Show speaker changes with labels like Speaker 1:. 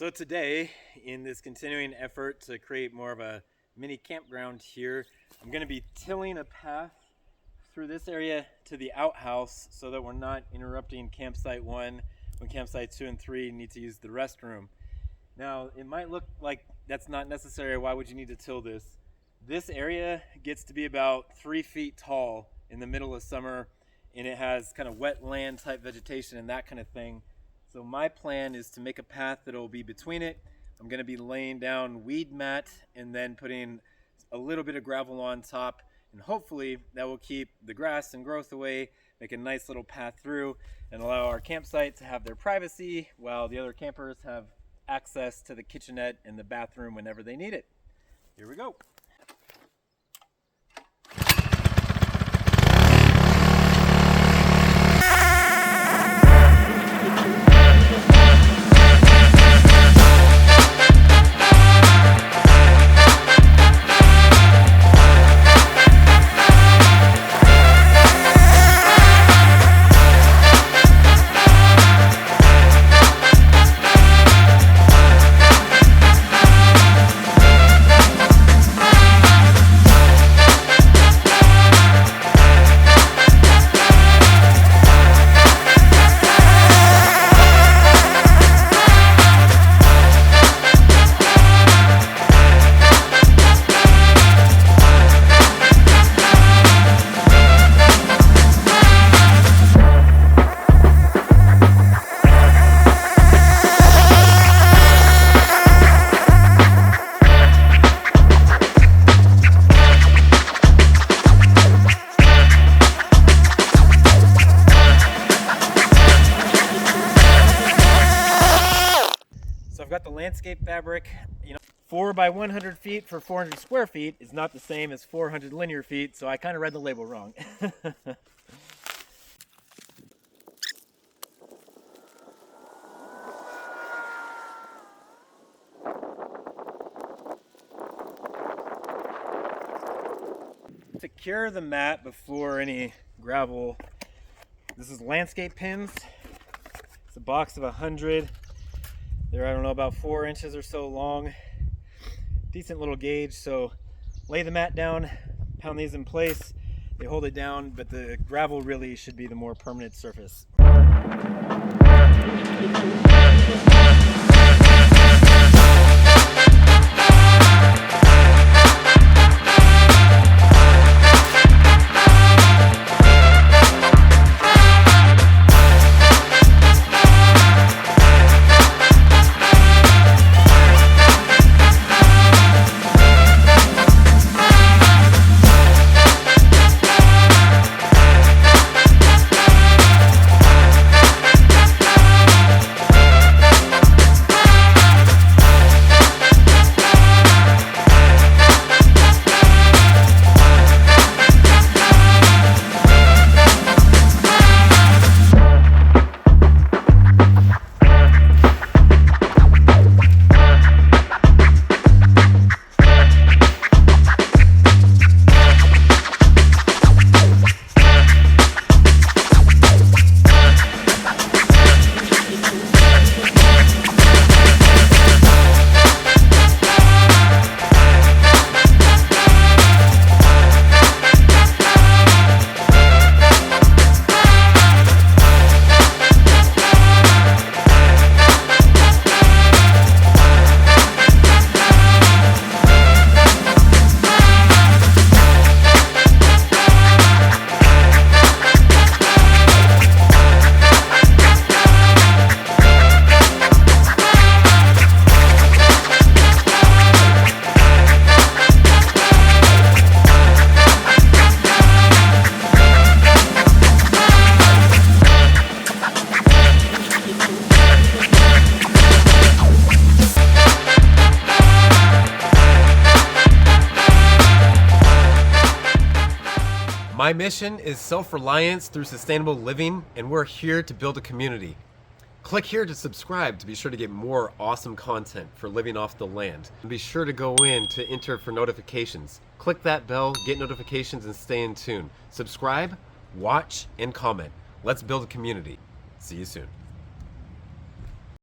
Speaker 1: So today, in this continuing effort to create more of a mini campground here, I'm going to be tilling a path through this area to the outhouse so that we're not interrupting campsite 1 when campsite 2 and 3 need to use the restroom. Now, it might look like that's not necessary. Why would you need to till this? This area gets to be about 3 feet tall in the middle of summer, and it has kind of wetland type vegetation and that kind of thing. So my plan is to make a path that will be between it. I'm going to be laying down weed mat and then putting a little bit of gravel on top, and hopefully that will keep the grass and growth away, make a nice little path through, and allow our campsite to have their privacy while the other campers have access to the kitchenette and the bathroom whenever they need it. Here we go. So I've got the landscape fabric. 4 by 100 feet for 400 square feet is not the same as 400 linear feet, so I kind of read the label wrong. Secure the mat before any gravel. This is landscape pins. It's a box of 100. They're, I don't know, about 4 inches or so long. Decent little gauge. So lay the mat down, pound these in place. They hold it down, but the gravel really should be the more permanent surface.
Speaker 2: My mission is self-reliance through sustainable living, and we're here to build a community. Click here to subscribe to be sure to get more awesome content for living off the land. And be sure to go in to enter for notifications. Click that bell, get notifications, and stay in tune. Subscribe, watch, and comment. Let's build a community. See you soon.